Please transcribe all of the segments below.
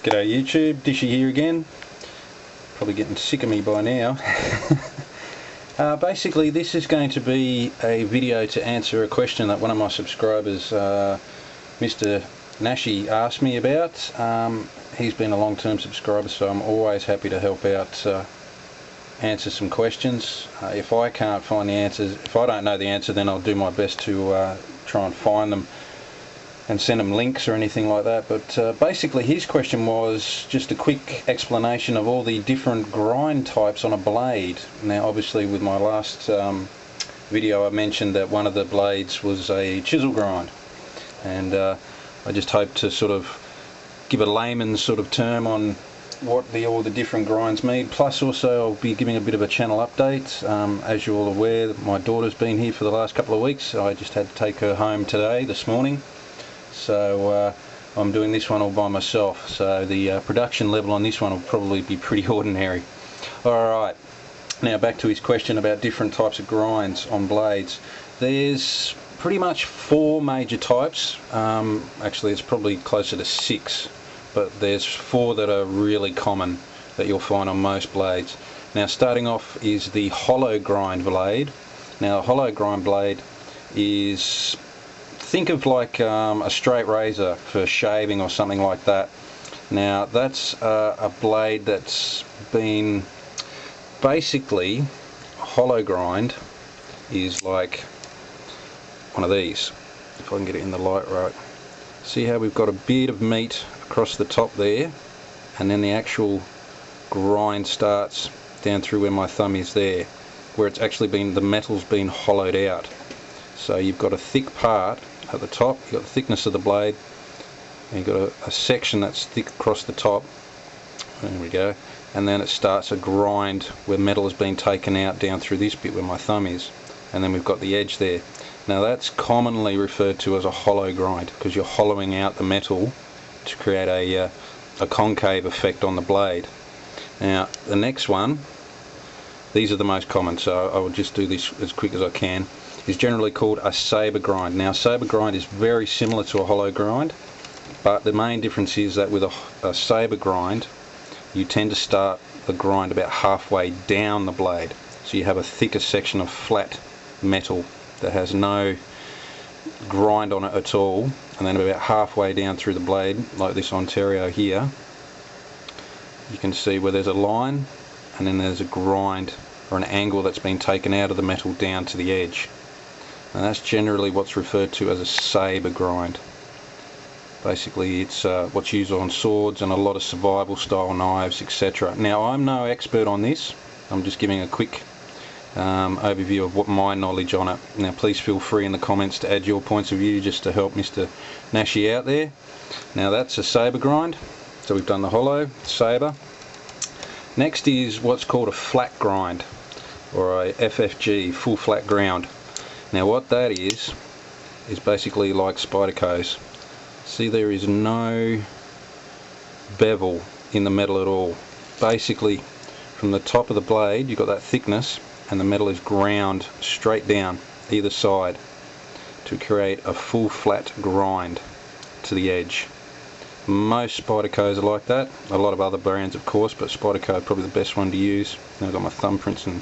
G'day YouTube, Dishy here again. Probably getting sick of me by now. Basically this is going to be a video to answer a question that one of my subscribers, Mr.Nishi, asked me about. He's been a long-term subscriber, so I'm always happy to help out answer some questions. If I can't find the answers, if I don't know the answer, then I'll do my best to try and find them and send them links or anything like that. But basically his question was just a quick explanation of all the different grind types on a blade. Now obviously with my last video I mentioned that one of the blades was a chisel grind, and I just hope to sort of give a layman's sort of term on what all the different grinds mean. Plus also I'll be giving a bit of a channel update. As you're all aware, my daughter's been here for the last couple of weeks. I just had to take her home this morning. So I'm doing this one all by myself, so the production level on this one will probably be pretty ordinary. Alright, now back to his question about different types of grinds on blades. There's pretty much 4 major types. Actually it's probably closer to 6, but there's 4 that are really common that you'll find on most blades. Now starting off is the hollow grind blade. Now a hollow grind blade is, think of like a straight razor for shaving or something like that. Now that's a blade that's been basically, hollow grind is like one of these, if I can get it in the light right. See how we've got a bit of meat across the top there, and then the actual grind starts down through where my thumb is there, where it's actually been, the metal's been hollowed out. So you've got a thick part at the top, you've got the thickness of the blade, and you've got a section that's thick across the top, there we go, and then it starts a grind where metal has been taken out down through this bit where my thumb is, and then we've got the edge there. Now that's commonly referred to as a hollow grind, because you're hollowing out the metal to create a concave effect on the blade. Now the next one, these are the most common, so I will just do this as quick as I can, is generally called a saber grind. Now saber grind is very similar to a hollow grind, but the main difference is that with a saber grind you tend to start the grind about halfway down the blade, so you have a thicker section of flat metal that has no grind on it at all, and then about halfway down through the blade, like this Ontario here, you can see where there's a line and then there's a grind or an angle that's been taken out of the metal down to the edge. And that's generally what's referred to as a saber grind. Basically it's what's used on swords and a lot of survival style knives, etc. Now I'm no expert on this, I'm just giving a quick overview of what my knowledge on it. Now please feel free in the comments to add your points of view just to help Mr. Nishi out there. Now that's a saber grind, so we've done the hollow, saber. Next is what's called a flat grind, or a FFG, full flat ground. Now what that is basically like Spyderco's. See, there is no bevel in the metal at all. Basically from the top of the blade you've got that thickness, and the metal is ground straight down either side to create a full flat grind to the edge. Most Spyderco's are like that, a lot of other brands of course, but Spyderco is probably the best one to use. Now I've got my thumbprints and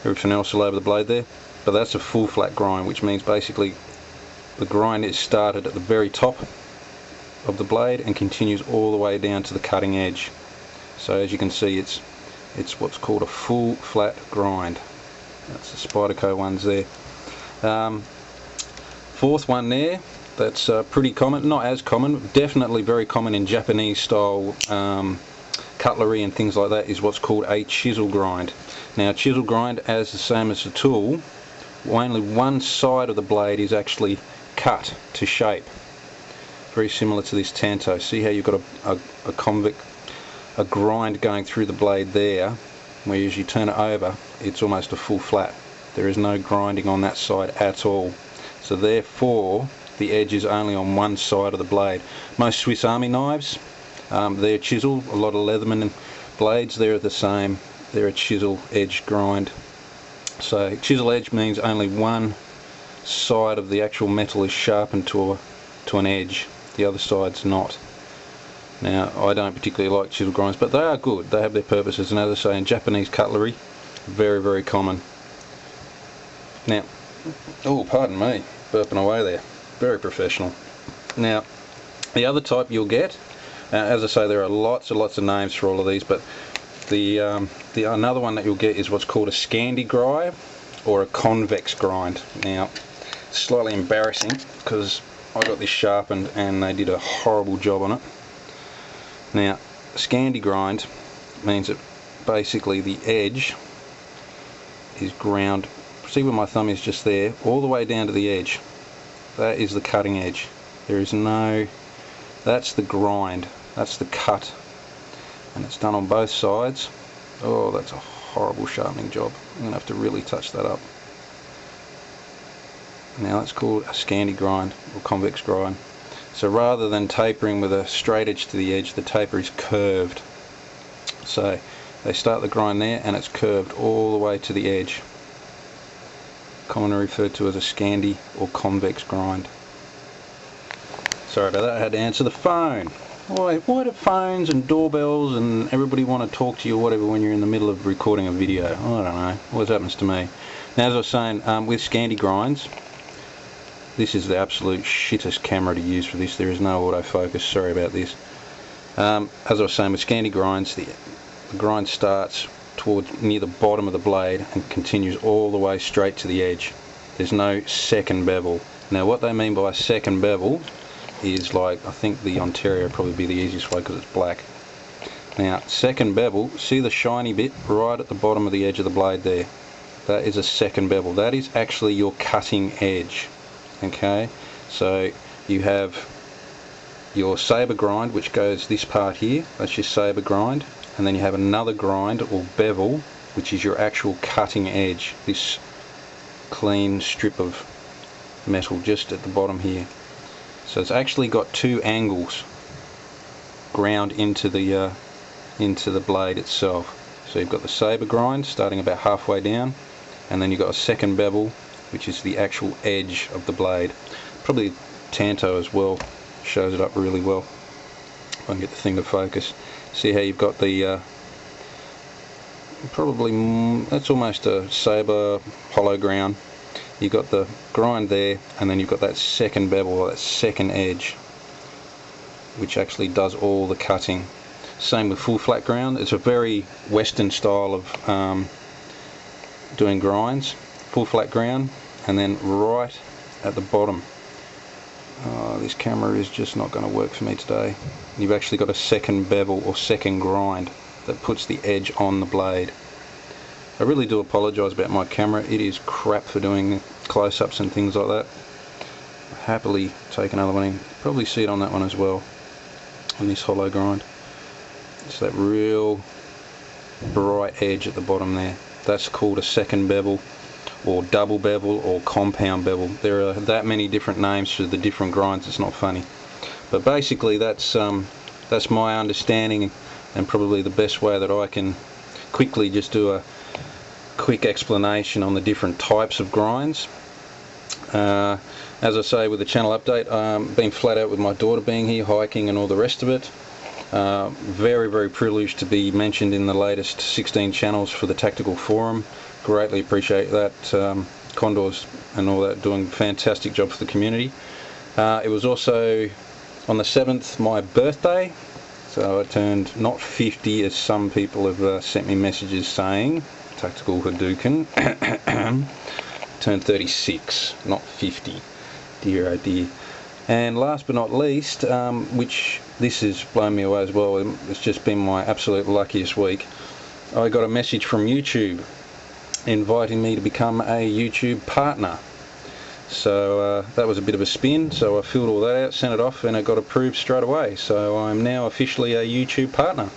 everything else all over the blade there. But that's a full flat grind, which means basically the grind is started at the very top of the blade and continues all the way down to the cutting edge. So as you can see, it's what's called a full flat grind. That's the Spyderco ones there. Fourth one there, that's pretty common, not as common, definitely very common in Japanese style cutlery and things like that, is what's called a chisel grind. Now chisel grind, as the same as the tool, only one side of the blade is actually cut to shape, very similar to this tanto. See how you've got a grind going through the blade there, whereas you turn it over it's almost a full flat. There is no grinding on that side at all, so therefore the edge is only on one side of the blade. Most Swiss Army knives, they're chisel. A lot of Leatherman blades, they're the same, they're a chisel edge grind. So chisel edge means only one side of the actual metal is sharpened to an edge, the other side's not. Now, I don't particularly like chisel grinds, but they are good. They have their purposes, and as I say, in Japanese cutlery, very, very common. Now, oh, pardon me, burping away there. Very professional. Now, the other type you'll get, as I say, there are lots and lots of names for all of these, but the another one that you'll get is what's called a Scandi grind or a convex grind. Now, it's slightly embarrassing because I got this sharpened and they did a horrible job on it. Now, Scandi grind means that basically the edge is ground, see where my thumb is just there, all the way down to the edge. That is the cutting edge. There is no, that's the grind, that's the cut, and it's done on both sides. Oh, that's a horrible sharpening job. I'm going to have to really touch that up. Now that's called a Scandi grind or convex grind. So rather than tapering with a straight edge to the edge, the taper is curved. So they start the grind there and it's curved all the way to the edge. Commonly referred to as a Scandi or convex grind. Sorry about that, I had to answer the phone. Why do phones and doorbells and everybody want to talk to you or whatever when you're in the middle of recording a video? I don't know, always happens to me. Now, as I was saying, with Scandi grinds, this is the absolute shittest camera to use for this. There is no autofocus, sorry about this. As I was saying, with Scandi grinds, the grind starts towards near the bottom of the blade and continues all the way straight to the edge. There's no second bevel. Now, what they mean by a second bevel is, like, I think the Ontario would probably be the easiest way because it's black. Now, second bevel, see the shiny bit right at the bottom of the edge of the blade there? That is a second bevel. That is actually your cutting edge. Okay, so you have your Saber grind, which goes this part here, that's your Saber grind, and then you have another grind or bevel, which is your actual cutting edge, this clean strip of metal just at the bottom here. So it's actually got two angles ground into the blade itself. So you've got the Saber grind starting about halfway down, and then you've got a second bevel, which is the actual edge of the blade. Probably Tanto as well shows it up really well. If I can get the thing to focus. See how you've got the probably that's almost a Saber hollow ground. You've got the grind there, and then you've got that second bevel or that second edge, which actually does all the cutting. Same with full flat ground. It's a very Western style of doing grinds. Full flat ground, and then right at the bottom, this camera is just not going to work for me today, you've actually got a second bevel or second grind that puts the edge on the blade. I really do apologise about my camera, it is crap for doing close-ups and things like that. I'll happily take another one in, probably see it on that one as well, on this hollow grind. It's that real bright edge at the bottom there. That's called a second bevel, or double bevel, or compound bevel. There are that many different names for the different grinds, it's not funny. But basically that's my understanding, and probably the best way that I can quickly just do a quick explanation on the different types of grinds. As I say, with the channel update, been flat out with my daughter being here, hiking and all the rest of it. Very, very privileged to be mentioned in the latest 16 channels for the Tactical Forum. Greatly appreciate that. Condors and all that doing a fantastic job for the community. It was also on the 7th my birthday, so I turned not 50 as some people have sent me messages saying. Tactical Hadouken turned 36, not 50. Dear oh dear. And last but not least, which this has blown me away as well, it's just been my absolute luckiest week, I got a message from YouTube inviting me to become a YouTube partner. So that was a bit of a spin, so I filled all that out, sent it off, and it got approved straight away. So I'm now officially a YouTube partner.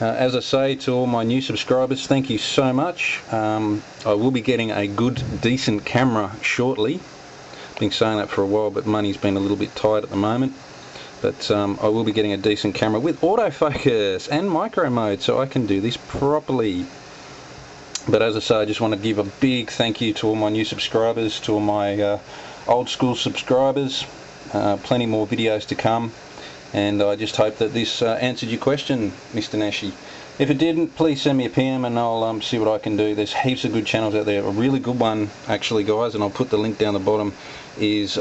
As I say to all my new subscribers, thank you so much. I will be getting a good, decent camera shortly. Been saying that for a while, but money's been a little bit tight at the moment. But I will be getting a decent camera with autofocus and micro mode, so I can do this properly. But as I say, I just want to give a big thank you to all my new subscribers, to all my old school subscribers. Plenty more videos to come. and I just hope that this answered your question, Mr. Nishi. If it didn't, please send me a PM and I'll see what I can do. There's heaps of good channels out there. A really good one, actually, guys, and I'll put the link down the bottom, is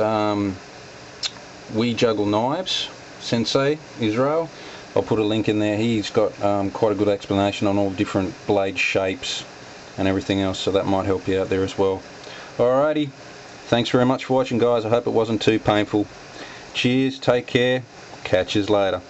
We Juggle Knives Sensei Israel. I'll put a link in there. He's got quite a good explanation on all different blade shapes and everything else, so that might help you out there as well. Alrighty, thanks very much for watching, guys. I hope it wasn't too painful. Cheers, take care, catch yous later.